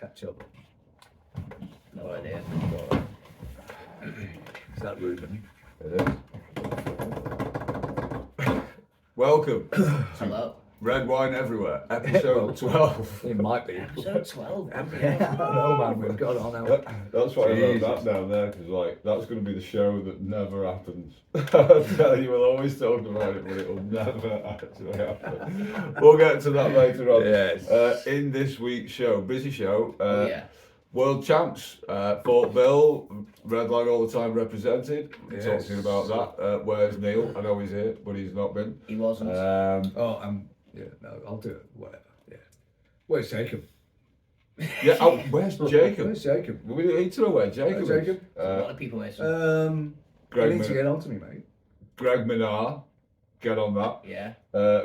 catch up. No idea. Is that Ruben? It is. Welcome to Hello. Red Wine Everywhere, episode 12. It might be. Episode 12. Yeah, I know, man. We've got on now. That's why I wrote that down there, because that's going to be the show that never happens. I'll tell you, we'll always talk about it, but it will never actually happen. We'll get to that later on. Yes. In this week's show, busy show. Yeah. World champs, Fort Bill, Redline all the time represented. We're Yes. talking about that. Where's Neil? I know he's here, but he's not been. He wasn't. Yeah, no, I'll do it. Whatever. Yeah. Where's Jacob? Yeah, where's Jacob? Where's Jacob? We need to know where Jacob Where's Jacob? is. A lot of people missing. You Greg, need to get on to me, mate. Greg Minar, get on that. Yeah.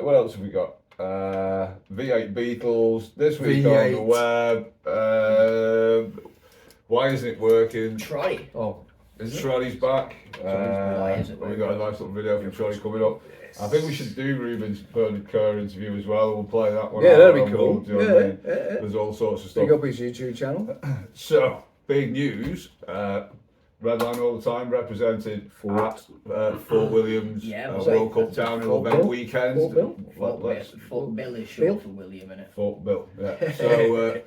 What else have we got? V8 Beatles, this week V8. on the web. Why isn't it working? Trotty. Oh, is it? Trotty's back. Why is it We got a nice little video from Trotty coming up. Yes. I think we should do Ruben's Kerr interview as well. We'll play that one. Yeah, out that'd be on cool. Wood, do you know what I mean? Yeah. There's all sorts of stuff. Big up his YouTube channel. So, big news. Redline all the time represented Fort. at Fort Williams Yeah, World Cup downhill Fort event Bill? weekend. Fort Bill? Fort Bill is short for William, innit? Fort Bill, yeah. So,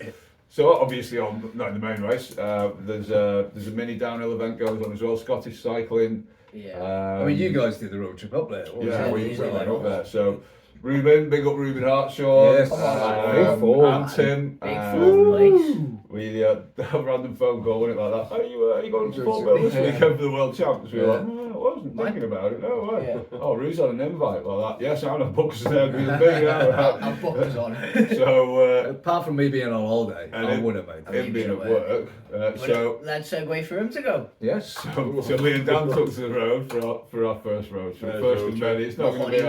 so obviously not in the main race. There's a mini downhill event goes on as well. Scottish cycling. Yeah. I mean, you guys did the road trip up there. What was Yeah, it? we easily went went up there. So, Ruben, big up Ruben Hartshaw. Yes. Big four. And Tim. Big Fort place. We had a random phone call, wasn't it, like that? Are you going to Fort Yeah. Bill this weekend for the World Champs? We were Yeah. like, I wasn't thinking about it. No, why? Yeah. Oh, Rue's on an invite like that. Yes, I'm on books and Airbnb. Yeah, I'll book us on. So, Apart from me being on holiday, And I it- would have made that. him being at work. So, Let's segue for him to go. Yes. so me and Dan took to the road for our first road. So the first of many. It's not going to be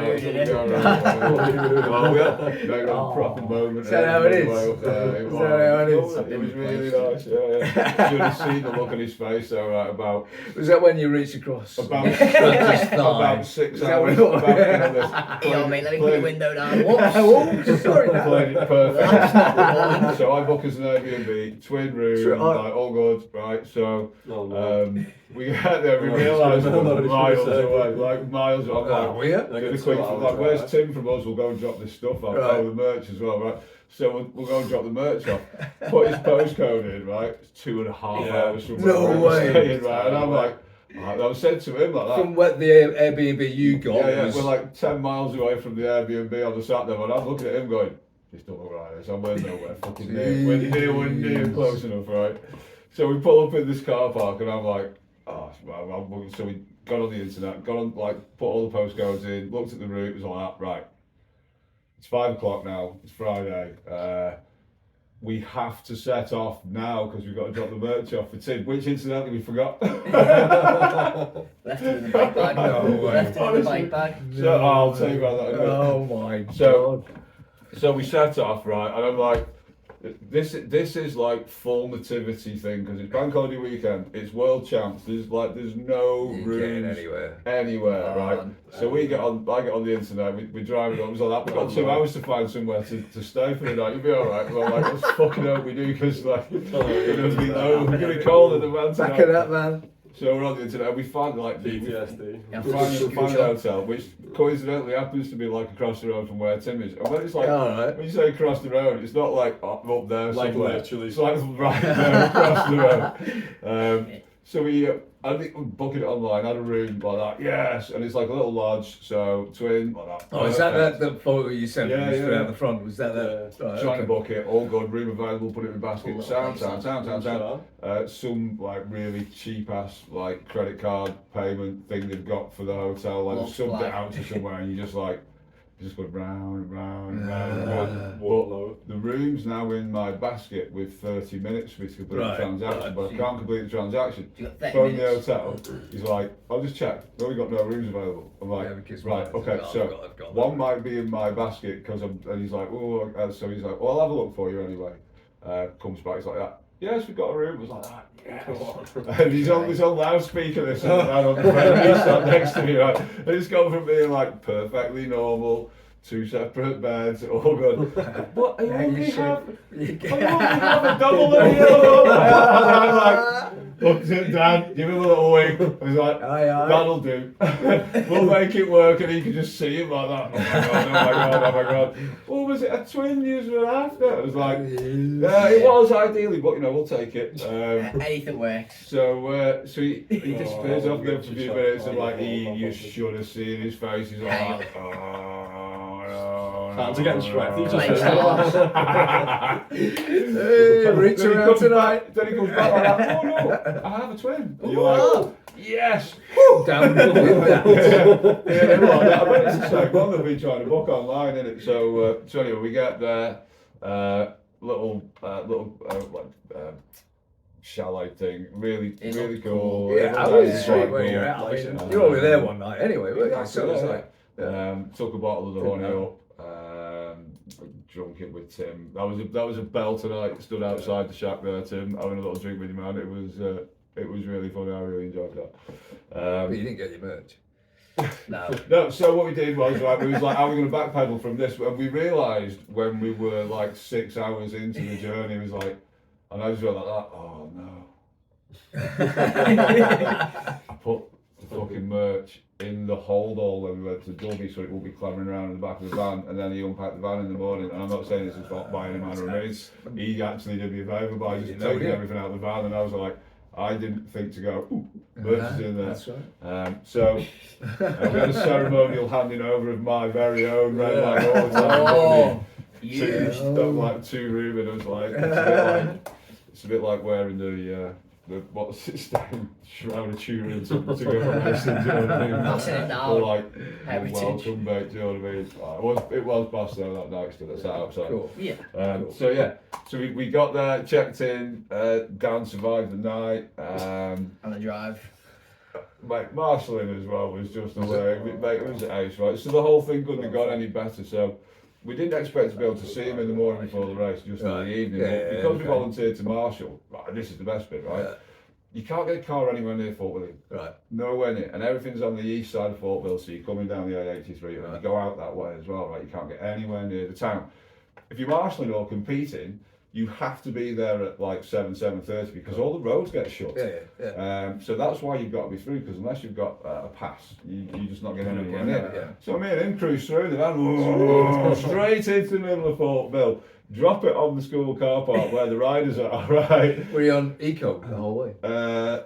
our Oh, we had a proper moment. Is that how it is? Up there. Is that how it is? It was really nice. Yeah. Should have seen the look on his face. So about Was that when you reached across? about About 6 Is that hours. what it was? Yo, mate, let me put the window down. Oh, sorry. Played it perfect. So I book us an Airbnb, twin room, like all good, right? So we get there, we realise we're miles away, like miles away. I'm we? like, get a quick, like, where's Tim from us? We'll go and drop this stuff off. Right. Oh, the merch as well, right? So we'll go and drop the merch off. Put his postcode in, right? It's 2.5 hours from No where we're way. staying, right? And I'm like, I said to him like that. From what the Airbnb you got Yeah, was... we're like 10 miles away from the Airbnb on the Saturday, and I'm looking at him going, this don't look right, so we're nowhere fucking near. We're near close enough, right? So we pull up in this car park, and I'm like, oh, well, so we got on the internet, got on, like, put all the postcodes in, looked at the route, it was like that, right. It's 5 o'clock now, it's Friday. We have to set off now because we've got to drop the merch off for Tim, which incidentally we forgot. Left it in the bike bag. No way. Left it in the bike bag. So I'll tell you about that in a minute. Oh my So- God. So we set off, right, and I'm like, this is like full nativity thing because it's bank holiday weekend, it's world champs. There's no You room getting anywhere. right? So I get on the internet. We drive it on. It was like that. We've got 2 hours to find somewhere to stay for the night. You'll be all right. Well, like, let's fucking hope we do because like we're gonna be cold in the van Back tonight. of that, man. So we're on the internet. And we find like PTSD. we find a hotel which coincidentally happens to be like across the road from where Tim is. And when it's like Alright. when you say across the road, it's not like up there Like somewhere. literally. It's like right there across the road. So we, I think we booked it online, had a room like that, yes, and it's like a little lodge, so twin, like that. Oh, is that the photo you sent Yeah, me yeah. out the front? Was that that? Yeah. Right, Trying okay. to book it, all good, room available, put it in basket, Cool sound. Sure. Some like really cheap ass like credit card payment thing they've got for the hotel, like Love subbed it flag. out to somewhere and you just like, just go round and round and round and round. Walk But low. the room's now in my basket with 30 minutes for me to complete Right, the transaction, right. but I can't complete the transaction. You got 30 Phone the minutes. hotel, he's like, I'll just check, no, we got no rooms available. I'm like, Yeah, because right, I've okay, got- so I've got one that. might be in my basket, and he's like, oh, so he's like, well, I'll have a look for you anyway. Comes back, he's like that. Yes, we've got a room. I was like, that. Yes. And he's on loudspeaker this and that on the phone. He's sat next to me, right? And it's gone from being like perfectly normal 2 separate beds, all good. But I Yeah, only you have, should. I only have a double and a yellow. And I'm like, looked at Dad, give him a little wink. I was like, Aye, aye. that'll do. We'll make it work, and he could just see him like that. Oh my god, oh my god, oh my god. Well, was it a twin you were after? It was like, it was ideally, but you know, we'll take it. Anything works. So he disappears off there for a few shot. minutes, and like, you should have seen his face. He's like, oh no. Hands are getting sweaty. Makes a lot. Hey, reach Then he around comes tonight. back, then he comes back like that. Oh no, I have a twin. And you're like, Oh. yes. Down. Yeah, well, I bet it's the same one they've been trying to book online, isn't it? So anyway, we get there, little chalet thing, really It cool. Yeah, Everyone's how like, is the street where cool. you're at? I mean, Yeah. you're only there one night anyway, weren't you? Yeah, So it's yeah. like, yeah. Took a bottle of the Didn't honey know. up, drunk it with Tim. That was a bell tonight. Stood outside the shack there, Tim, having a little drink with your man. It was really funny. I really enjoyed that. But you didn't get your merch. No. No, so what we did was like we was like, how are we going to backpedal from this? And we realised when we were like 6 hours into the journey, it was like, and I just went like that. Oh no! I put the fucking merch in the hold all when we went to Dubby, so it will be clambering around in the back of the van, and then he unpacked the van in the morning. And I'm not saying this is by any manner of means. He actually did me a favour by just taking everything out of the van, and I was like, I didn't think to go, ooh, merch is in there. That's right. So we had a ceremonial handing over of my very own Redline all the time. Oh, To huge. Ruben, it was like it's a bit like wearing the what's its name, Shroud of Turin to go from racing, do you know what I mean? Passing it down. Or like Heritage. welcome back, do you know what I mean? It was past though that night, still sat outside. Cool. Yeah. Cool. So yeah, so we got there, checked in, Dan survived the night. On the drive. Mate, marshalling as well was just hilarious. Mate, it was ace, right? So the whole thing couldn't have gone any better. So we didn't expect to be able to see him in the morning before the race, just in the evening. Yeah, But yeah, because we okay. volunteered to marshal, right, this is the best bit, right? Yeah. You can't get a car anywhere near Fort William. Right. Nowhere near. And everything's on the east side of Fort Bill, so you're coming down the A83 and Right. you go out that way as well, right? You can't get anywhere near the town. If you're marshalling or competing, you have to be there at like 7:30 because all the roads get shut. Yeah. So that's why you've got to be through, because unless you've got a pass, you're just not getting anywhere near. Yeah. So me and him cruise through the van, straight into the middle of Fort Bill, drop it on the school car park where the riders are, right? Were you on eco the whole way?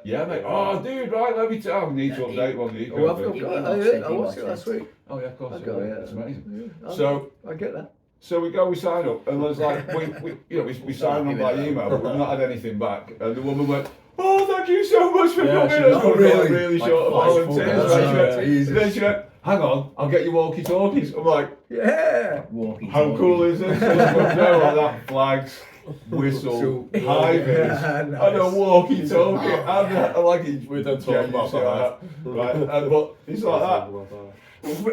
Yeah, mate. Oh, dude, right, let me tell you. I need to update one of the Oh, eco. I've got I watched it last week. Oh, yeah, of course. I've got it, yeah. It's amazing. Yeah, So- I get that. So we sign up, and there's like, we sign up by email, but we've not had anything back. And the woman went, oh, thank you so much for Yeah, coming. she I was was going really- really like short of 5 volunteers. minutes. And she went- Jesus. and then she went, hang on, I'll get you walkie-talkies. I'm like, Yeah. Walking. how cool is this? So she comes down like that, flags, whistle, So- high vis, Yeah, and a nice. walkie-talkie. And like it. We don't talk about that. Right, but it's like that.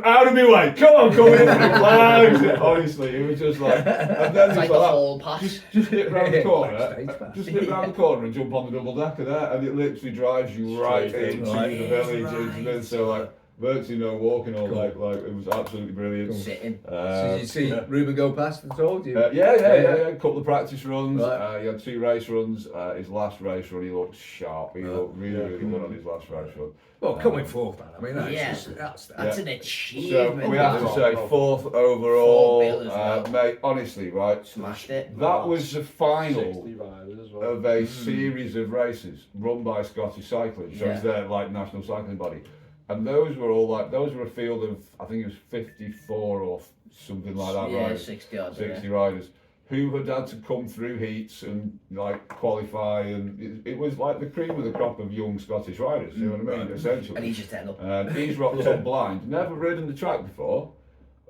Out of my way, come in, flags. Honestly, it was just like, and then It's like it's the like whole that. pass. Just hit round the corner, Backstage pass. just hit round the corner and jump on the double decker there, and it literally drives you right Straight in. into Right. the village. Right. And then so like virtually no walking all Cool. like it was absolutely brilliant. Sitting. So did you see Ruben go past and told you? Yeah. A couple of practice runs. Right. He had 2 race runs. His last race run, he looked sharp. He looked really, Yeah, really good on his last race run. Well, coming fourth, man. I mean, that's Yeah. just, that's That's an So achievement. we have to that. say 4th overall, Fort Bill as well. mate. Honestly, right, Smashed it. that was the final 60 riders as well. of a series of races run by Scottish Cycling. So Yeah. it's their like national cycling body, and those were a field of, I think it was 54 or something like that. Yeah, riders. 60 odd. 60 riders who had to come through heats and like qualify, and it was like the cream of the crop of young Scottish riders. You know what I mean? Essentially. And he's just ended up. And he's rocked up blind, never ridden the track before,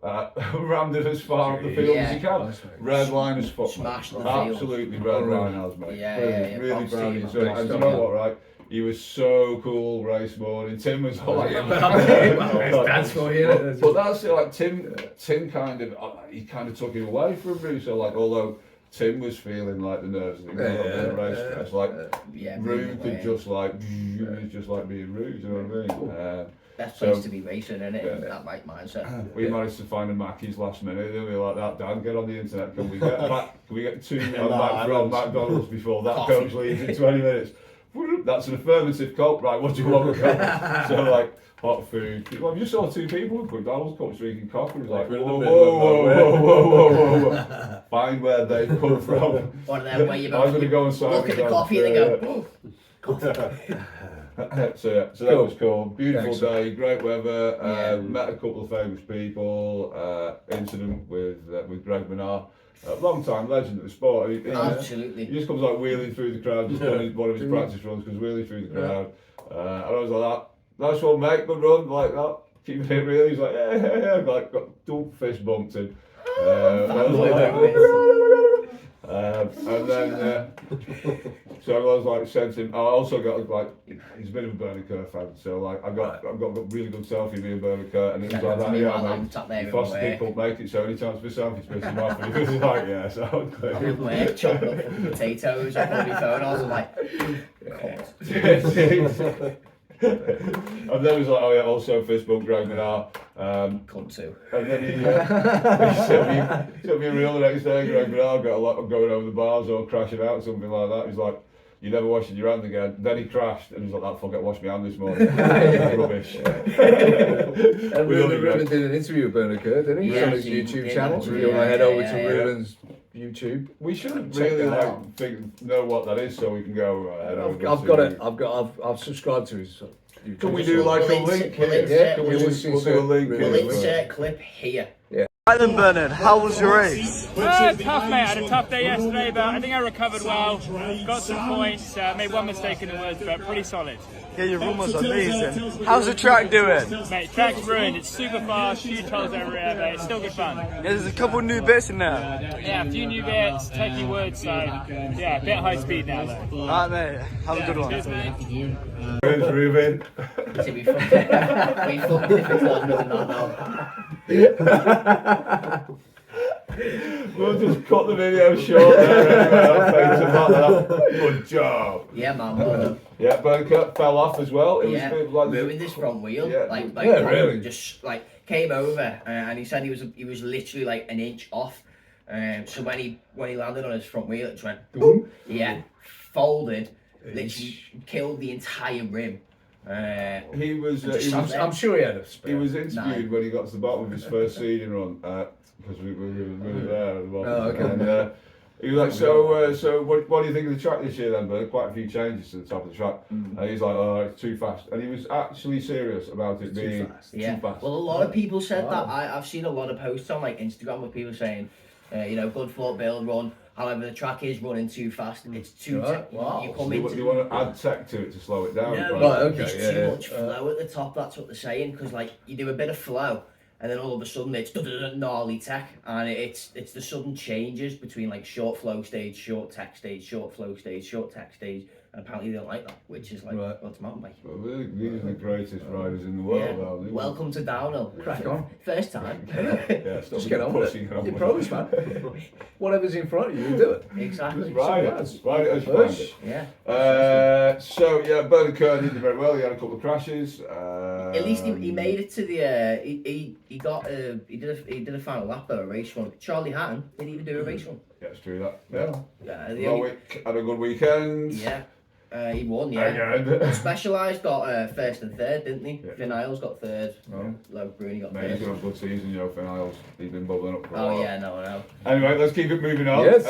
rammed it as far up the field as he can. Nice, mate. Red line as fuck, Smashed mate. the field. Absolutely red line as, mate. Yeah, Brilliant, yeah, really props proud of to him. him. So, Nice and you job, know yeah. what, right? He was so cool race morning. Tim was like, That's for you. but that's it, like Tim kind of, he kind of took it away from Rue. So like, although Tim was feeling like the nerves and race stress, like Yeah, Rue moving could away. just like, he was just like being Rue, do you know what I mean? Best So- place to be racing, isn't it? Yeah. That right mindset. We managed to find a Mackey's last minute, and we were like, "That Dan, get on the internet. Can we get 2 Mac from McDonald's before that Coffee. coach leaves in 20 minutes?" That's an affirmative cult, right? What do you want? So like hot food. Well, we just saw 2 people with McDonald's cups drinking coffee. It was like, We're in the whoa, middle whoa, of whoa, whoa, whoa, whoa, whoa. Find where they've come from. One of them where you I'm gonna go and sign look at the down. coffee and Yeah, they go, so that Cool. was cool. Beautiful Thanks. day, great weather. Yeah. Met a couple of famous people. Incident with Greg Menard, long time legend of the sport. He absolutely. just comes like wheeling through the crowd. Just one of his practice runs, comes wheeling through the crowd. And I was like, "Nice one, mate. Good run." Like that. Keeping it real. He's like, "Yeah." Like got double fist bumped him. I was like, and then so I was like sent him. I also got like he's a bit of a Bernard Kerr fan, so like I've got really good selfie with me and Bernard Kerr, and it was like that. Me Yeah, while mate. I'm sat there Your in foster kid work. couldn't make it, so any chance for selfies pissed him off. And he was like, "Yeah, so I'm like chopping up fucking potatoes on my phone. I was like, and then he was like, "Oh yeah, also fist bump Greg Menard." cunt too. And then he sent me a reel the next day. Greg Menard got a lot of going over the bars or crashing out, something like that. He's like, "You're never washing your hand again." Then he crashed and he's like, "That fucker washed my hand this morning." Rubbish. And Really Ruben great. did an interview with Bernard Kerr, didn't he? Yeah, On his he YouTube did channel. So actually, you want to head yeah, over yeah, to yeah. Ruben's YouTube. We shouldn't Check really that like out. know what that is, so we can go. I've got it. I've subscribed to his YouTube. Can we do like We'll a link? we'll here? insert- Can we we'll just we'll do a link? insert- We'll here? insert clip here. Right then, Bernard, how was your race? Tough, mate. I had a tough day yesterday, but I think I recovered well. Got some points. Made one mistake in the woods, but pretty solid. Yeah, your run was amazing. How's the track doing? Mate, track's ruined. It's super fast, huge holes everywhere, but it's still good fun. Yeah, there's a couple new bits in there. Yeah, a few new bits, techie woods, so yeah, a bit high speed now though. Alright, mate, have a good one. Cheers, mate. Where's Ruben? See, we fucked it if it's longer than that now. We'll just cut the video short there. Anyway. Good job. Yeah, man. Well, Yeah, Bernard fell off as well. It yeah, was like ruined his front wheel. Yeah. Like Yeah, really? just like came over and he said he was literally like an inch off. So when he landed on his front wheel, it just went boom. Yeah, folded, literally killed the entire rim. he was. I'm sure he had a spare. He was interviewed when he got to the bottom of his first seeding run because we were there at the bottom. Oh, okay. And, he was like, so what do you think of the track this year then? But quite a few changes to the top of the track. And he's like, "Oh, it's too fast." And he was actually serious about it being Yeah. too fast. Well, a lot of people said that. I've seen a lot of posts on like Instagram with people saying, good fought build run. However, the track is running too fast. It's too. Right. Wow. You come you into. want to add tech to it to slow it down. No, right? okay, there's yeah, too yeah. much flow at the top. That's what they're saying. Because like you do a bit of flow, and then all of a sudden it's gnarly tech, and it's the sudden changes between like short flow stage, short tech stage, short flow stage, short tech stage, and apparently they don't like that, which is like, Right. well, it's mountain bike. Well, these are the greatest riders in the world, Yeah. aren't they? Welcome to downhill. Crack on. First time. Yeah, stop Just get on with it. pushing You're pros, man. Whatever's in front of you, you do it. Exactly. Right, That's right as you push. find it. Yeah. So yeah, Bernard Kerr did very well. He had a couple of crashes. At least he made it to the he got he did a final lap of a race one. Charlie Hatton didn't even do a race one. Yeah, it's true that. Yeah. The Well, only- we had a good weekend. yeah. He won, yeah. Again. Specialised got first and third, didn't he? Yeah. Finn Isles got third. Oh. Low Bruni got Mate, he's third. got a good season, you know, Finn Isles. He's been bubbling up for a Oh while. yeah, no. Anyway, let's keep it moving on. Yes.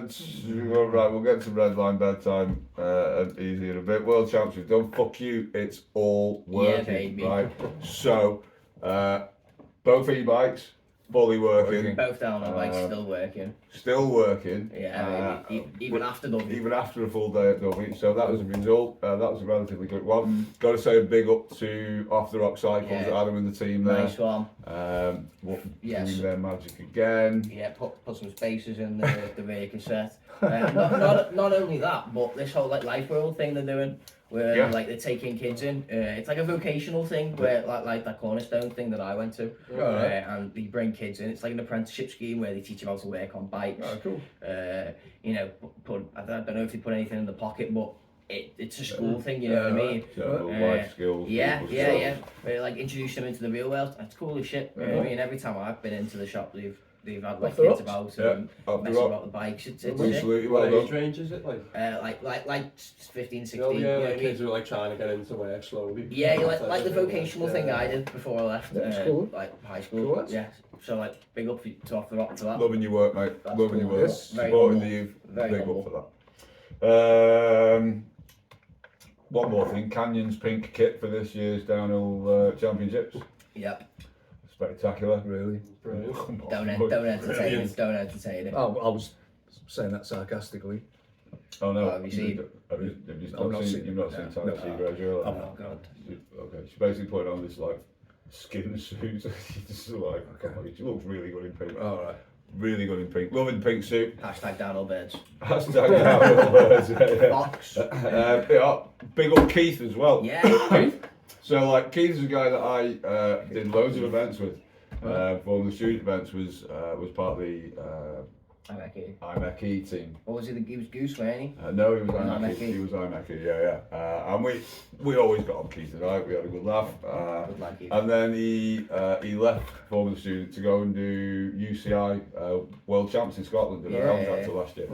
Right, we'll get to Redline bedtime and easy in a bit. World Champs, we've done. Fuck you, it's all working. baby. Right. So, both e-bikes, fully working. Both down on bikes, Um, still working. Still working. Yeah, even after Dublin. Even after a full day at Dublin. So that was a result. That was a relatively good one. Got to say a big up to Off the Rock Cycles, Yeah. Adam and the team there. Nice one. Doing their magic again. Yeah, put some spaces in the rear cassette. Not only that, but this whole like Life World thing they're doing, where Yeah. like they're taking kids in. It's like a vocational thing, where like that Cornerstone thing that I went to, Right. and they bring kids in. It's like an apprenticeship scheme where they teach them how to work on bikes. Oh, cool. I don't know if they put anything in the pocket, but it's a school thing, you know what I mean? So, life skills. Yeah, people's yeah, skills. yeah. But like introduce them into the real world. That's cool as shit. You know what I mean? Every time I've been into the shop, they've had like Off the kids rocks. about and Off the messing rock. about the bikes. It's Absolutely, What well age done. range is it like? like 15, 16. Oh you know yeah, what I like mean? kids who are like trying to get into work slowly. Yeah, like the vocational thing I did before I left, That's cool. like high school. Cool. Yeah, so like big up to Off the Rock for that. Loving your work, mate. That's Loving your cool. work. Yes. Very Supporting the humble. youth. Very Big humble. up for that. One more thing. Canyon's pink kit for this year's downhill championships. Yep. Spectacular. Really? Brilliant. Don't entertain it. Don't entertain it. Oh, I was saying that sarcastically. Oh no. Oh, have you seen- Have you I've not seen? You've not seen no. Type C graduate. Oh god. Okay, she basically put on this like skin suit. She's like, Okay. she looks really good in pink. All right. Really good in pink. Loving pink suit. Hashtag downhill birds. Hashtag downhill birds. Yeah. Box. Yeah, big up Keith as well. Yeah. So like Keith is a guy that I did loads of events with. For the student events was part of the I'm okay. IMECE team. What was he? He was Goose, weren't he? No, he was IMECE. IMECE. He was IMECE. Yeah. And we always got on Keith and I. We had a good laugh. Good lad, Keith. And then he left former student to go and do UCI World Champs in Scotland in a contractor last year.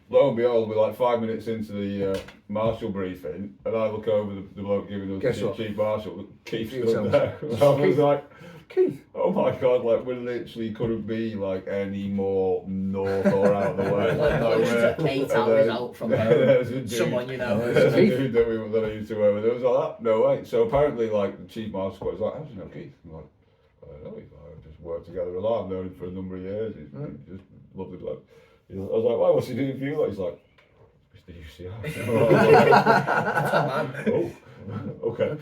Lo and behold, we're like 5 minutes into the marshal briefing, and I look over the bloke giving us Guess the what? chief marshal. Keith You stood tell there. I was like, Keith. oh my god, like we literally couldn't be like any more north or out of the way. Like nowhere. close to 8 And hours then out from there's a home. dude- Someone you know. there's a dude that I used to work with. It was like that. No way. So apparently, like the chief marshal was like, "How do you know Keith?" I'm like, "I don't know. He's like, I've just worked together a lot. I've known him for a number of years. He's just lovely bloke." I was like, "Why? What's he doing for you?" Like, he's like, "It's the UCI." Top man. Oh, okay.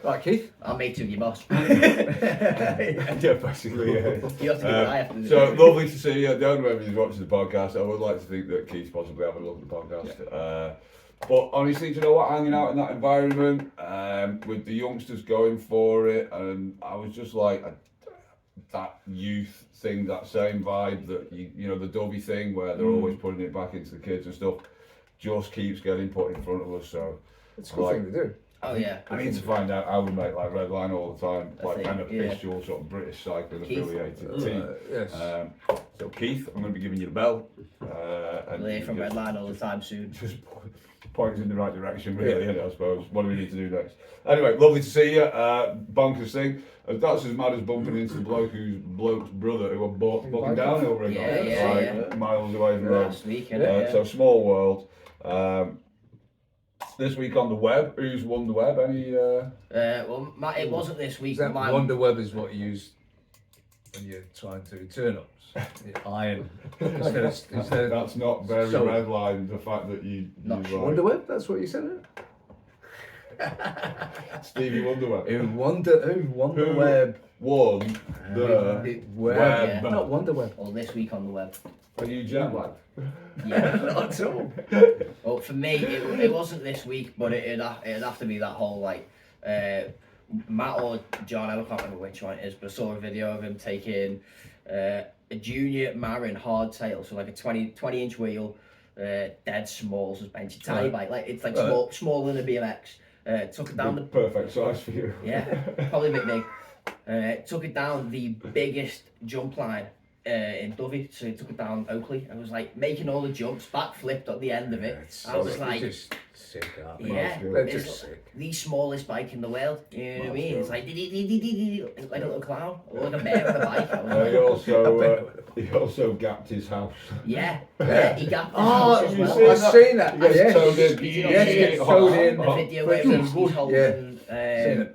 Right, Keith. I'll make you your boss. Yeah, basically, yeah. You have to do what I have to do. So lovely to see you. I don't know if he's watching the podcast. I would like to think that Keith's possibly having a look at the podcast. But honestly, do you know what? Hanging out in that environment with the youngsters going for it, and I was just like that youth thing, that same vibe that you know the Dovey thing where they're always putting it back into the kids and stuff. Just keeps getting put in front of us. So It's a good like, thing to do. Oh yeah. I need to find out how we make like Redline all the time, I like think, kind of yeah. official sort of British cycling Keith. affiliated team. Yes. So Keith, I'm going to be giving you the bell. And We'll hear you from just- Redline all the time soon. Just point us in the right direction, really, I suppose. What do we need to do next? Anyway, lovely to see you. Bonkers thing. That's as mad as bumping into the bloke's brother who were bucking downhill ring miles away from home. Last week, innit? So small world. This week on the web, who's won the web? Any? Well, it wasn't this week. Is that mine- Wonder Web is what you use when you're trying to do turn-ups? Iron. Instead of That's not very So- Redline. The fact that you Not like, Wonder Web? That's what you said, isn't it? Stevie Wonderweb Who won the Who web? won the Web. web. Not Wonder Web. Well, this week on the web. Are you jet lagged? Yeah. Not at all. Well, for me, it wasn't this week, but it'd have to be that whole like Matt or John, I can't remember which one it is, but I saw a video of him taking a junior Marin hardtail, so like a 20-inch wheel, dead small suspension, tiny bike, like it's like smaller than a BMX. Took it down the Perfect size for you. yeah, probably a bit big. Took it down the biggest jump line in Dovey, so he took it down Oakley and was like making all the jumps, back flipped at the end of it. I was like, just sick, aren't they? yeah, They're it's just sick. the smallest bike in the world. You know what I mean? It's like it's like a little clown or like a bear on a bike. I was like, He also gapped his house. yeah, he got the Oh, house as well. seen I've that? seen that. He gets Yes. towed in. Yes, he gets towed in. The video where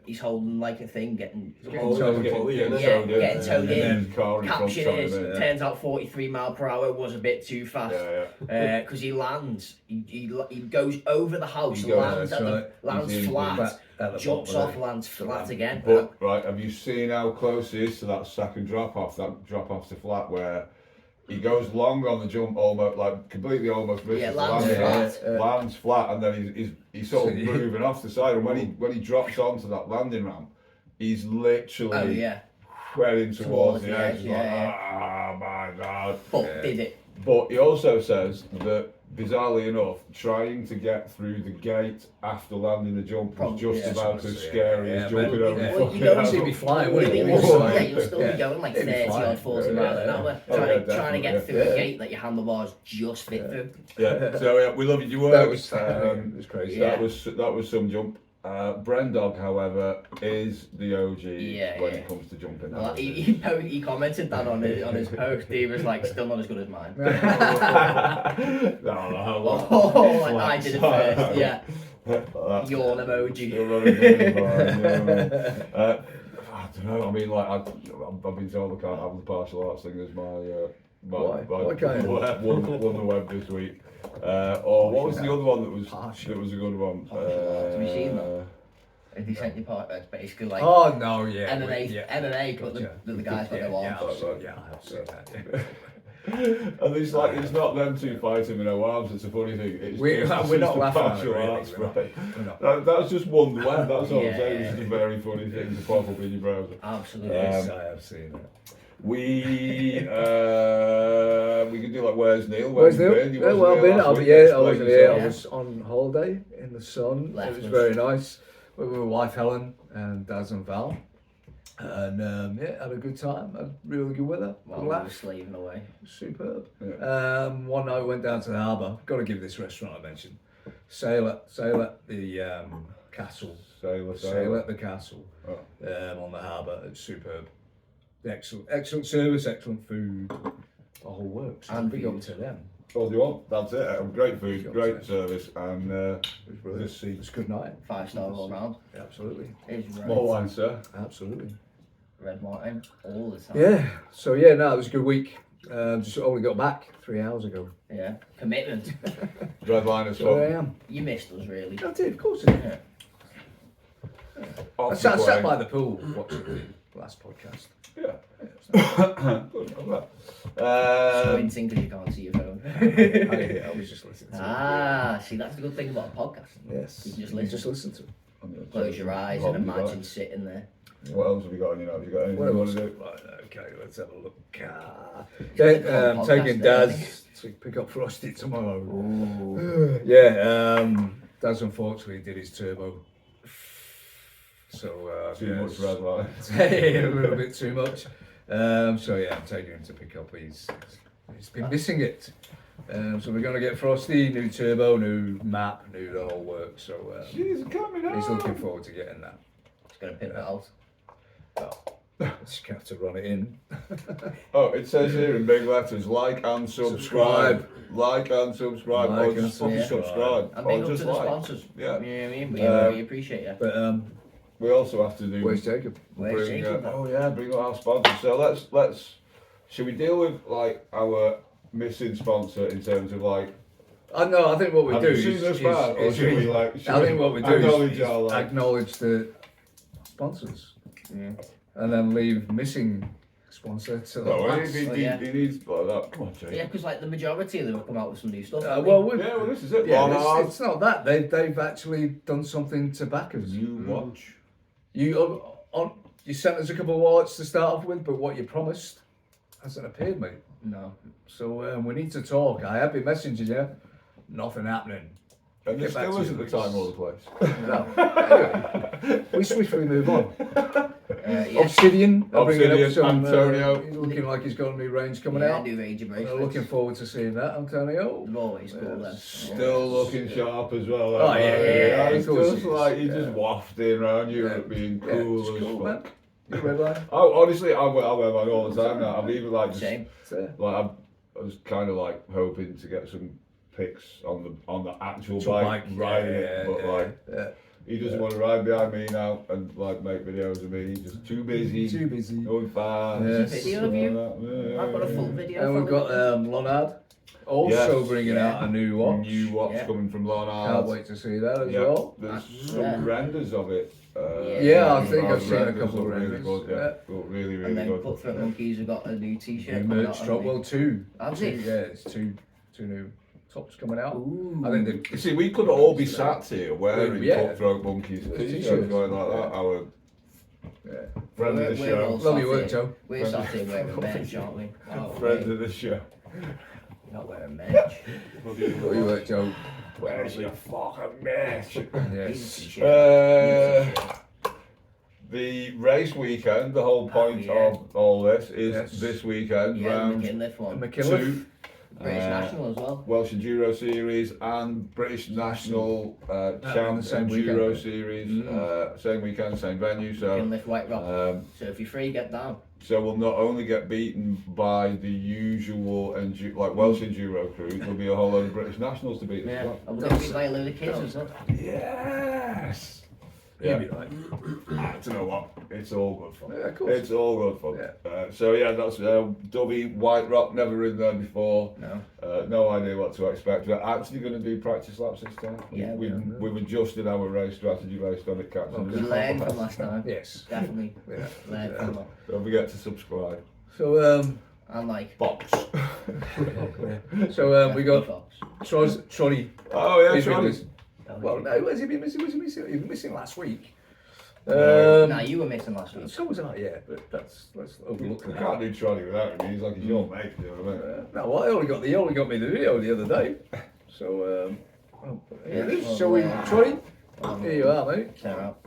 he's holding like a thing, getting towed in. getting towed in. And then car in front Caption towed is, him in. turns out 43 mile per hour was a bit too fast. Yeah. Because he lands, he goes over the house, He goes, lands that's at right. lands He's in flat, at the jumps bottom, off, right? lands flat again. But right, have you seen how close he is to that second drop off? That drop off to flat where he goes long on the jump, almost like completely almost misses. Yeah, the lands landing. flat. Lands flat, and then he's sort of moving off the side. And when he drops onto that landing ramp, he's literally Oh yeah, heading towards the edge. yeah, Like, oh my god! but did it? But he also says that bizarrely enough, trying to get through the gate after landing the jump was Probably, just yeah. about as scary as Yeah, jumping but- over yeah. the Well, fucking you don't house. see me flying, You'll wouldn't be- you? you'll still- Yeah. yeah, you'll still Yeah. be going like It'd be 30 flying. or 40 Yeah, miles an yeah. hour. Oh, Trying yeah, to get definitely, through yeah. a gate that your handlebars just fit through. Yeah, so we love you. You That were. was it was crazy. Yeah. That was some jump. Brendog, however, is the OG Yeah, when yeah. it comes to jumping. Well, he commented that on his post. He was like, still not as good as mine. no, Oh, I did it first. Yeah. That's Yawn emoji. still not as good as mine, yeah. I don't know. I mean, like I've been told I can't have the partial arts thing as my Why? Why can't you? won the web this week. Or what was the other one that was a good one? Have you seen that? If you sent your part, it's basically like Oh no, yeah. MMA, but the guys got their Yeah, arms. I have seen that. Yeah. And it's like it's not them two fighting with no arms. It's a funny thing. It's We're just not the laughing at it, martial really. arts, We're not. right? We're not. That's just one web. That's all I'm Yeah, saying. yeah. It's just a very funny thing to pop up in your browser. Absolutely. Yes, I have seen it. We can do like where's Neil? Where's Neil? Been? You Yeah, wasn't well, here been. last I week. yeah, I Explain wasn't here. yourself. I was on holiday in the sun. Left It was us. very nice. With my wife Helen and Daz and Val, and yeah, had a good time. Had really good weather. While Good we were laugh. slaving away. Superb. Yeah. One night went down to the harbour. Got to give this restaurant I mentioned. Sail at the castle. Sail at the castle on the harbour. It's superb. Excellent service, excellent food. The whole works. And big up views. to them. All you want. That's it. Great food, Got great to. service, and It was brilliant. Just see. It was a good night. 5-star all round. Absolutely. It was more right. wine, sir. Absolutely. Red wine all the time. Yeah. So yeah, no, it was a good week. Just only got back 3 hours ago. Yeah. Commitment. Redline as So there I well. am. You missed us really. I did, of course I did. Yeah. I sat by the pool watching the last podcast. Yeah. Good, I'm glad. Squinting because you can't see your phone. I was just listening to it. See, that's the good thing about a podcast. Yes. You can just You listen. just listen to it. Close your eyes and imagine sitting there. What else have you got on your notes? You got anything What you want else? to do? Right, okay, let's have a look. Podcast Taking there, I Daz to pick up Frosty tomorrow. Ooh. Yeah, Daz unfortunately did his turbo. So, Too yeah, much it's- Redline. a little bit too much. So yeah, I'm taking him to pick up. He's been missing it. So we're gonna get Frosty, new turbo, new map, new the whole work. So Jeez, coming out. he's looking forward to getting that. Just gonna pick that out. Just have to run it in. Oh, it says here in big letters, like and subscribe. Like and subscribe. Like Or and just fucking subscribe. subscribe. And Or big up just to the like. sponsors. Yeah. You know what I mean? We appreciate you. But We also have to do. where's Jacob? Where's bring, Jacob? oh yeah, bring up our sponsors. So let's. Should we deal with like our missing sponsor in terms of like? No, I think what we Have do you seen this bad, or should we like? I think what we do acknowledge is our like? acknowledge the sponsors, Yeah. and then leave missing sponsor to the No, last. he needs like that. Come on, Jake. Yeah, because like the majority of them have come out with some new stuff. haven't Well, they? Yeah, well, this is it. yeah, Long it's not that they've actually done something to back us. You watch. You you sent us a couple of wallets to start off with, but what you promised hasn't appeared, mate. No. So we need to talk. I have been messaging you. Nothing happening. And Get this back still to isn't the you. time or the place. No. Anyway, we swiftly move on. Yeah. Obsidian, are bringing Obsidian, up some. Antonio. He's looking like he's got a new range coming Yeah, out. new Ranger We're bracelets. looking forward to seeing that, Antonio. They're always cool then. Still looking sharp as well. Oh, yeah, yeah, It's of course just he is. like he's Yeah. just wafting around Europe Yeah. being Yeah, cool it's as cool, fuck. man. You Redline. Oh, honestly, I wear mine all the time now. I'm even like just Same. like I was kind of like hoping to get some pics on the actual Actual bike, bike, riding yeah, it, but yeah, like yeah. he doesn't want to ride behind me now and like make videos of me. He's just too busy. Too busy. Going fast. Yes. Video of you? Yeah. I've got a full video. And we've from got it. Lonard also Yes. bringing Yeah. out a new watch. New watch Yeah. coming from Lonard. Can't wait to see that as Yeah, well. there's Yeah. some renders of it. Yeah, I think I've Those seen a renders couple of look really renders, good, yeah. Look really, really And then good. Cutthroat Monkeys have got a new t-shirt. New coming merch out, drop. haven't Well, two. Have Two, they? yeah, it's two new tops coming out. Ooh. I think You see, we could all be sat here wearing Yeah. Cutthroat Monkeys T-shirts. t-shirts going like that. Our Yeah. friend of the We're all show. Lovely sat work, here- Joe. We're sat here wearing merch, aren't we? Oh, Friend right. of the show. You're not wearing merch. What you work, Joe? Where's your fucking merch? Yes. The race weekend, the whole point of all this is this weekend, Yeah, round McKinliffe one. McKinliffe. 2, British National as well. Welsh Enduro Series and British National Champ same Enduro weekend. Series, same weekend, same venue. So, McKinliffe White Rock. So if you're free, get down. so we'll not only get beaten by the usual like Welsh Enduro crew, there'll be a whole load of British Nationals to beat as Yeah, well. and we're going to be by a load of kids as well. Yes. Yeah. Yeah. I don't know what. It's all good fun. Yeah, of course. It's all good fun. Yeah. So yeah, that's Dubby White Rock. Never ridden there before. No. No idea what to expect. We're actually going to do practice laps this time. Yeah, we've adjusted our race strategy based on it, Captain. We learned from last time. Yes. Definitely. Yeah. Learned from that. Don't forget to subscribe. So And like. Box. we got Trotty. Oh yeah, He's been Trotty. missing. Well, no, has he been missing? Was he missing? He was missing last week. Nah, you were missing last week. So was I, yeah, but let's overlook We that. can't do Trotty without him. He's like your mate. You know what I mean? No, well, he only got me the video the other day. So, here it is. well, Shall we, Trotty? Um, Here you are, mate. Tear out.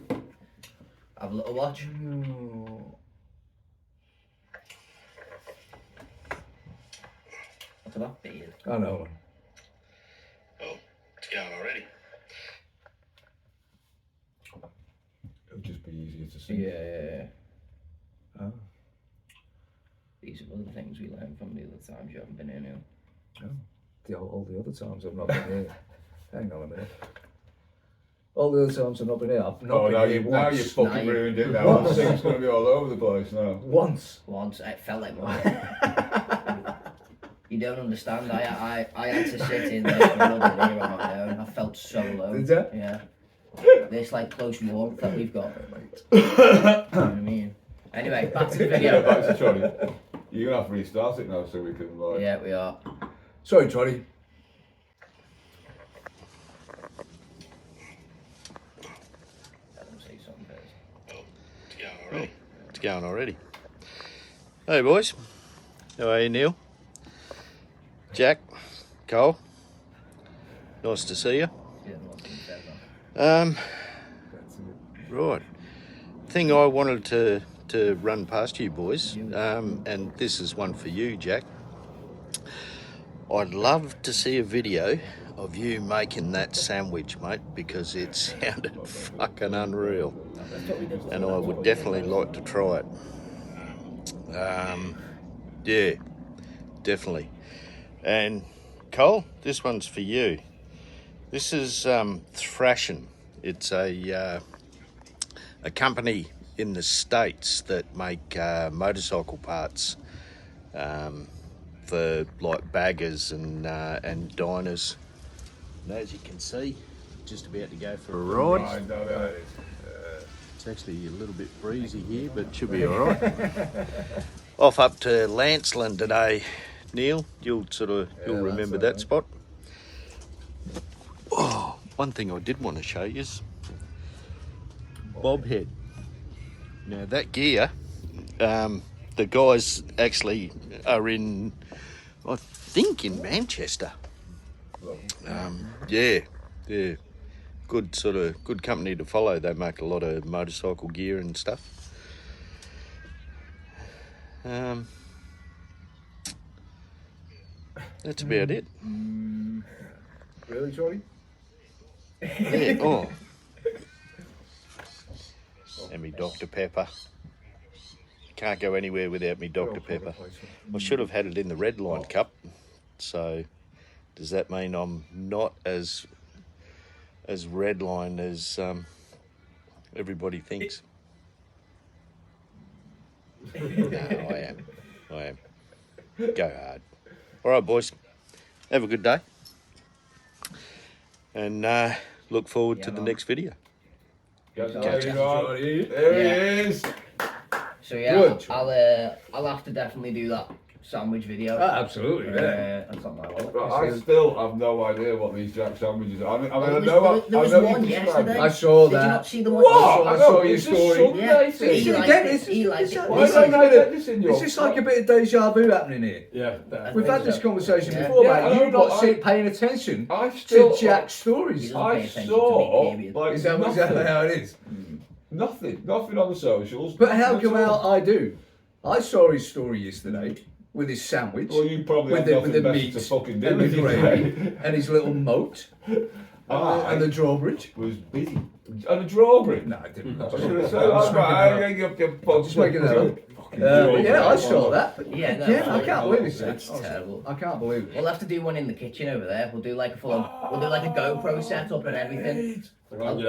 Have a little watch. What's that beard? I know. Oh, it's going already. It'll just be easier to see. Yeah. Oh. These are other things we learned from the other times you haven't been in here. All the other times I've not been here. Hang on a minute. All the other times I've not been here. I've not been here now once. you fucking ruined it now. The thing's going to be all over the place now. Once. Once it felt like more. You don't understand. I had to sit in this rubber here on my own. I felt so low. Did you? Yeah. This like close warmth that we've got. You know what I mean? Anyway, back to the Yeah, video. back to Trotty. You're going to have to restart it now so we can like... Yeah, we are. Sorry, Trotty. Let them say something first. Oh, it's going already. It's going already. Hey boys, how are you, Neil? Jack, Cole, nice to see you. Yeah, what's been said, man. Right, thing I wanted to run past you boys, and this is one for you, Jack. I'd love to see a video of you making that sandwich, mate, because it sounded fucking unreal, and I would definitely like to try it. Yeah, definitely. And Cole, this one's for you. This is Thrashing. It's a company in the States that make motorcycle parts for like baggers and diners. And as you can see, just about to go for a ride. I know that it is. It's actually a little bit breezy here, but it should be all right. Off up to Lanceland today, Neil. You'll remember that spot. Oh, one thing I did want to show you is Bobhead. Now that gear, the guys actually are in, I think, in Manchester. Yeah. Good company to follow. They make a lot of motorcycle gear and stuff. That's about it. Really, Trotty? Yeah. Oh. And me Dr. Pepper. Can't go anywhere without me Dr. Pepper. I should have had it in the Redline cup. So does that mean I'm not as Redline as everybody thinks? No, I am. Go hard. All right, boys. Have a good day. And look forward to the next video. There he is. So yeah, Good. I'll have to definitely do that sandwich video. Absolutely, yeah. That's not my wallet. But I still have no idea what these Jack sandwiches are. I mean, I There know was you one described yesterday. it. I saw Did that. you not see the one? What? I saw your it's a story. Sunday Yeah. thing. He liked Again, it. He liked it. Why This don't is I get this in your... Is this like a bit of deja vu happening here? Yeah. We've had this conversation Yeah. before, Yeah, mate. I know, You're but not paying attention I to still... Jack's stories. He doesn't I pay attention to saw... me, period. Like, Is that how it is? nothing on the socials. But how nothing come at all. out I do? I saw his story yesterday with his sandwich. Well, you probably with have the nothing better meat to fucking do and the with your gravy day. and his little moat and the drawbridge. Was busy. And a drawbridge. No, I didn't. I was going to say, that's right. I'm Just making that up. Yeah, I saw that. But Yeah, no, again, I no, can't no, believe it's it's terrible. I can't believe it. We'll have to do one in the kitchen over there. We'll do like a we'll do like a GoPro setup and everything. I'll do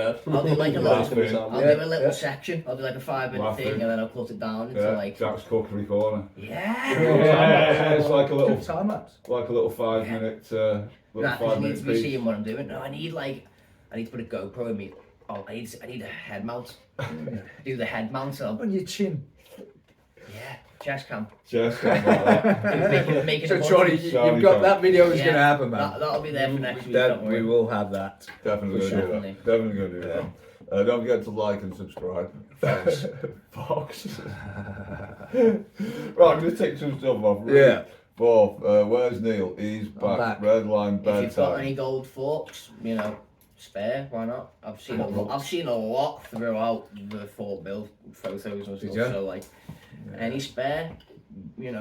like a Laughing. I'll do a little section. I'll do like a 5-minute Laughing. thing and then I'll cut it down into Yeah, like Jack's Cookery Corner. yeah. It's like a little Time lapse. 5-minute Nah, 'cause you need to be piece. seeing what I'm doing. No, I need to put a GoPro in me. Oh, I need a head mount. Do the head mount. So On your chin. yeah, chest cam. Just like that. Make it So, a Trotty, button. you've got that video is Yeah, going to happen, man. That'll be there for next week. Don't We worry. will have that. Definitely For going to sure. do that. Definitely going to do that. Don't forget to like and subscribe. Fox. Right, I'm going to take some stuff off. Yeah. Fourth, where's Neil? He's back. back. Redline If you've got bedtime. any gold forks, spare, why not? I've seen a lot throughout the Fort Bill photos and stuff. Did you? So like, any spare, You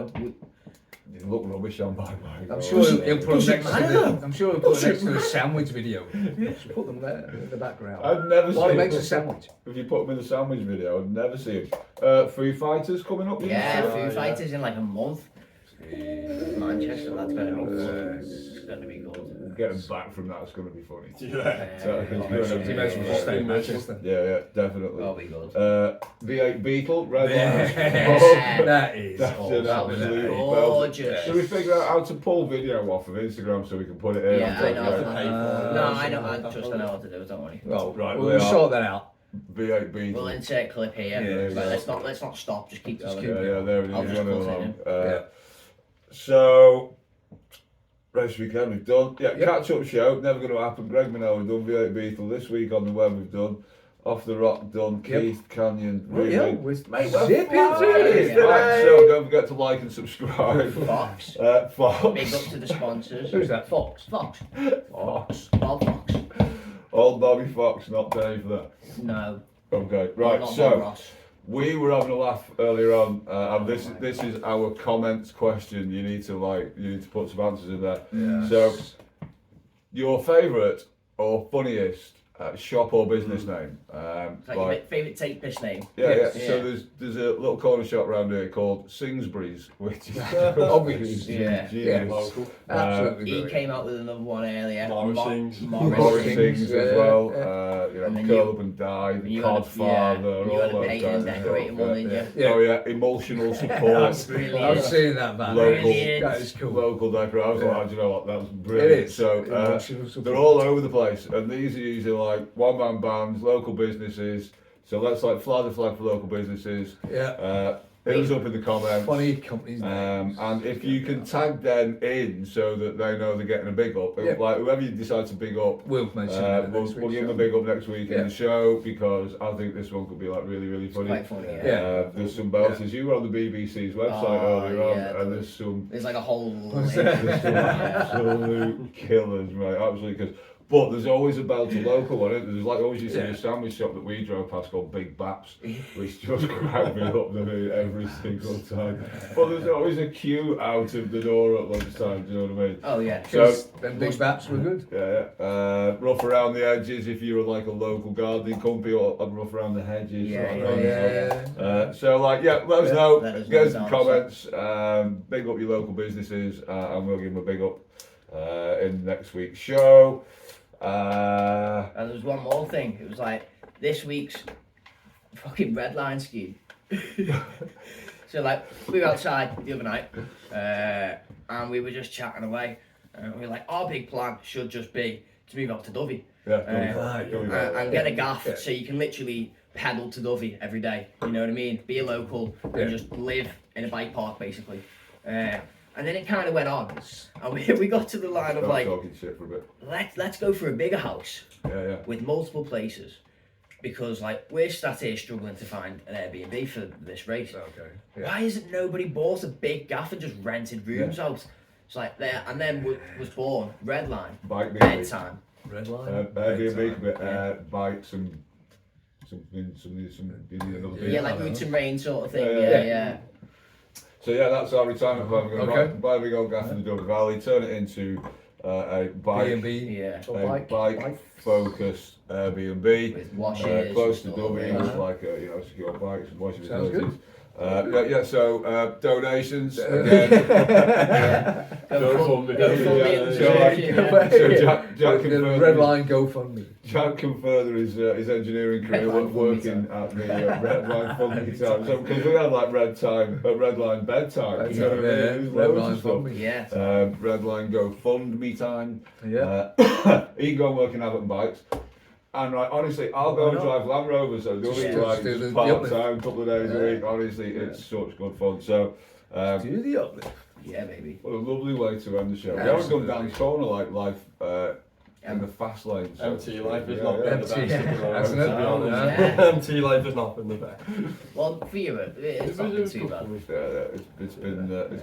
look rubbish on by the I'm way. sure he'll put them next to matter? the. I'm sure he'll put them next to the sandwich video. Just put them there in the background. I'd never While he seen makes a it. sandwich. If you put them in the sandwich video, I'd never see them. Foo Fighters coming up. yeah, didn't you say? Foo Fighters in like a month. Manchester, that's gonna be good. It's gonna be good. Getting back from that's going to be funny. He makes me just stay in Manchester. Yeah, definitely. That'll be good. V8 Beetle, Redline. That is That's an awesome. absolute Gorgeous. Should we figure out how to pull video off of Instagram so we can put it in? Yeah, I know. Okay. No, I know. I know what to do. Don't worry. Well, Right, we'll sort that out. V8 Beetle. We'll insert clip here. Yeah, Right, let's not stop. Just keep going. Yeah, there it I'll is. just Running put it along. in. So, race weekend we've done. Yeah, Yep. catch up show. Never going to happen. Greg Minot, we've done V8 Beetle. This week on the web we've done. Off the Rock done. Yep. Keith Canyon. Yeah, Ruben. we're Mate, we're zipping flying through this today. today. So don't forget to like and subscribe. Fox. Fox. Big up to the sponsors. Who's that? Fox. Fox. Fox. Bob Fox. Old Bobby Fox, not Dave there. No. Okay, right, Not Bob so Ross. we were having a laugh earlier on, and this is our comments question. You need to put some answers in there. Yeah. So, your favourite or funniest shop or business name? It's like your favourite tape piss name. Yeah. Yeah. So there's a little corner shop around here called Singsbury's, which is Obvious. Yeah. genius. Local. Absolutely He brilliant. came out with another one earlier. Morrisings. Morris Sings as well. And then Curl Up and Die, The You had a Codfather, you had all a those painting and guys. decorating one, didn't you? Yeah. Oh yeah, emotional support. Brilliant. I've seen that, man. Local. Brilliant. That is cool. Local decorator. I was like, Yeah. oh, do you know what? That's brilliant. It is. So Emotional support. they're all over the place, and these are usually like one-man bands, local businesses. So let's like fly the flag for local businesses. Yeah. Hit us up in the comments. Funny companies. And if you can tag them in so that they know they're getting a big up, Yeah. like whoever you decide to big up, We'll mention that we'll next give week. them a big up next week in Yeah. the show because I think this one could be like really, really funny. Quite funny, yeah. Yeah. There's some belters. You were on the BBC's website Oh, earlier on, yeah, and there's some There's like a whole. there's some absolute killers, mate. Absolutely killers. But there's always a belter local one. Isn't there? There's like always used to be a sandwich shop that we drove past called Big Baps, which just cracked me up the moon every single time. But there's always a queue out of the door at lunchtime. Do you know what I mean? Oh yeah. So Them big baps were good. yeah, rough around the edges if you were like a local gardening company, or I'd rough around the hedges. Yeah, sort of yeah, thing. yeah. So like, yeah, let us know. Let us Get us know some down, comments. Big up your local businesses, and we'll give them a big up in next week's show. And there was one more thing. It was like this week's fucking Redline scheme. So like we were outside the other night, and we were just chatting away, and we were like, our big plan should just be to move out to Dovey. Yeah, And get a gaff so you can literally pedal to Dovey every day. You know what I mean? Be a local and just live in a bike park basically. And then it kind of went on, and we got to the line of Stop like, talking shit for a bit. let's go for a bigger house Yeah. with multiple places, because like we're sat here struggling to find an Airbnb for this race. Okay. Yeah. Why isn't nobody bought a big gaff and just rented rooms out? It's like there, and then was born Redline Bike Bedtime. Redline. Airbnb, bike, some, you need another beer. Yeah, like roots and rain sort of thing. Yeah. Yeah. So yeah, that's our retirement plan. We're going Okay. to buy a big old gaff in the Dublin Valley, turn it into a bike, B&B. Yeah. a bike-focused Airbnb, With washes. close to and Dublin, stuff, with like secure bikes and washing Sounds facilities. So donations again. Yeah. GoFundMe. So Jack The can further Redline GoFundMe. Jack can further his engineering career Redline working at the Redline Funding Time. So because we had like Redline Bedtime, you know what I mean? There's loads of Redline stuff. GoFundMe. Yeah. Redline GoFundMe time. Yeah. He can go and work in Abbott Bikes. And right, honestly, I'll go and drive Land Rovers. So doing Just like do the part uplift. time, couple of days a week. Honestly, it's such good fun. So, Do the uplift. Yeah, baby. what a lovely way to end the show. We Yeah, haven't gone absolutely. down the corner like life in the fast lane. So MT life has not been the best. Empty, to be honest, hasn't it? to be honest. Yeah. MT life has not been the best. Well, for you, it's not been too bad. It's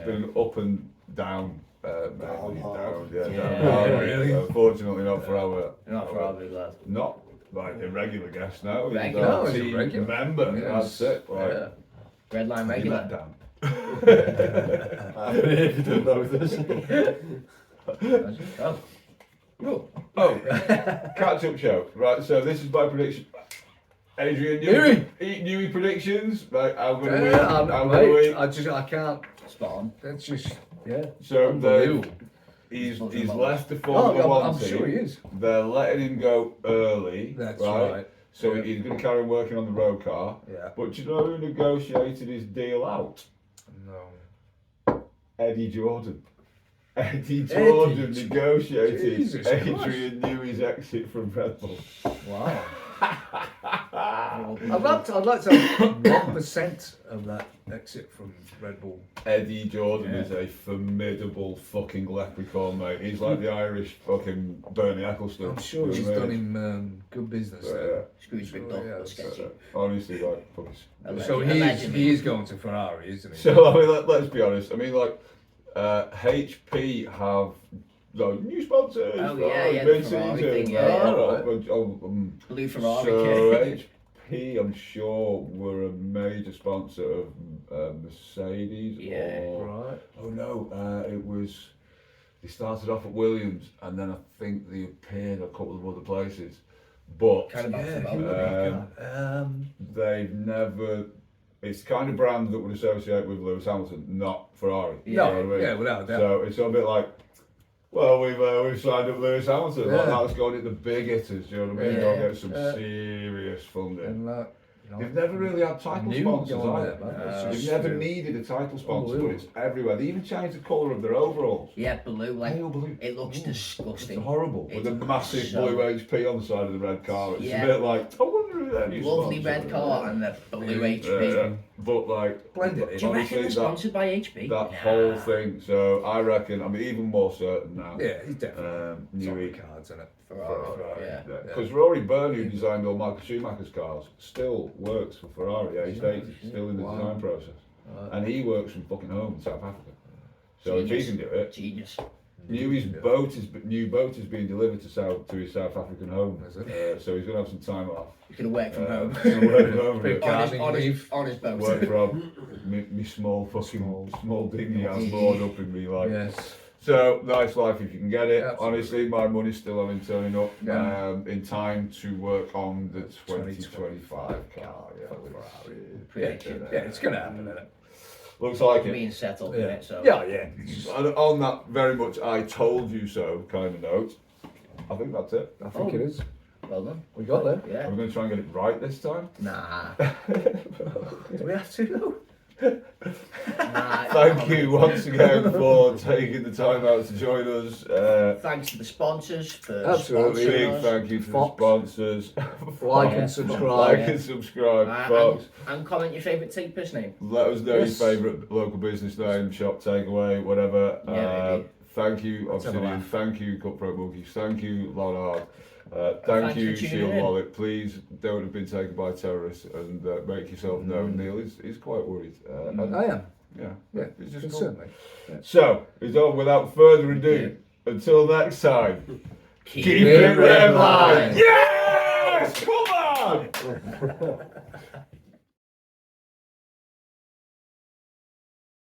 been up and down. Mainly hard. down. Yeah. Really? Unfortunately, not for our. Not for our big lad. Not like a regular guest now. He's Regular. our No, he's a team regular. member. Yes. That's it. Like, Yeah. Redline he regular. let down. If you didn't know this. Oh. Oh, catch up show. Right, so this is my prediction. Adrian, Newey predictions. Right, I'm gonna win. I'm gonna Mate, win. I can't. Spot on. That's just, yeah. So Unbelievable. he's Nothing about left the Formula Oh, One I'm team. sure he is. They're letting him go early. That's right. right. So Yeah. he's going to carry on working on the road car. Yeah. But do you know who negotiated his deal out? No. Eddie Jordan. Eddie Jordan Eddie. negotiated Jesus Adrian Newey's exit from Red Bull. Wow. I'd like to have 1% of that exit from Red Bull. Eddie Jordan is a formidable fucking leprechaun, mate. He's like the Irish fucking Bernie Ecclestone. I'm sure he's done him good business there. Scrooge Sure, McDuck. yeah, was sketchy. Honestly, like, fucking. So he is going to Ferrari, isn't he? So, I mean, let's be honest. I mean, like, HP have new sponsors. Oh, yeah, right, yeah, big the Ferrari season, thing, yeah. Blue Ferrari. So HP, I'm sure, were a major sponsor of Mercedes. Yeah. Right. Oh no, it was. They started off at Williams, and then I think they appeared a couple of other places, but Kind of back to back. they've never. It's the kind of brand that would associate with Lewis Hamilton, not Ferrari. Yeah. You know what I mean? Yeah, without a doubt. So it's a bit like, well, we've signed up Lewis Hamilton. Like, Yeah. now let's go and hit the big hitters. Do you know what I mean? Yeah. Go and get some serious funding. And They've never really had title New sponsors going either. there, man. It's They've just, never needed a title sponsor, but unbelievable. it's everywhere. They even changed the colour of their overalls. Yeah, blue. Like Pale blue. it looks It's disgusting. horrible. It's With a massive so- blue HP on the side of the red car. It's Yeah. a bit like, I wonder who that new Lovely sponsor red is. car and the blue HP. Yeah. But like, Blend it in. Do you reckon honestly, they're sponsored by HP? that Nah. whole thing. So I reckon, I'm even more certain now. Yeah, he's definitely it's on the Newey. cards, isn't it? Ferrari, yeah. Because Rory Byrne, who designed all Michael Schumacher's cars, still works for Ferrari. Aged 80, still in the Wow. design process. Right. And he works from fucking home in South Africa. So if he Genius. can do it, Genius. new boat is being delivered to his South African home. Is it? So he's going to have some time off. He's gonna work from home. He'll work from home. Big on, his, gardening on, his, leave. on his boat. Work from me small fucking small dinghy I'm moored up in me like. Yes. So nice life if you can get it. Absolutely. Honestly, my money's still on him turning up Yeah. in time to work on the 2025 car. Yeah, Ferrari. Pretty Yeah, it's going to happen, isn't it? looks like it. being set up in Yeah. it. So Yeah, yeah. And on that very much I told you so kind of note, I think that's it. I think it is. well done. We got there. Yeah. I'm going to try and get it right this time. Nah. Do we have to though? Thank you once again for taking the time out to join us. Thanks to the sponsors for Absolutely. sponsoring Big us. thank you to Fox. the sponsors. Like Yeah. and subscribe. Like and subscribe, folks. And comment your favourite taper's name. Let us know Yes. your favourite local business name, shop, takeaway, whatever. Yeah, maybe. Thank you, Let's have a Obsidian. laugh. Thank you, Cutthroat Monkeys. Thank you, Lonard. Thank Thanks you, for tuning Shield in. Wallet. Please don't have been taken by terrorists and make yourself known. Neil is quite worried. And, I am. yeah, Yeah, it's just cool. certainly. So, it's on without further ado. Until next time, Keep keep it it redline. redline. Yes! Come on!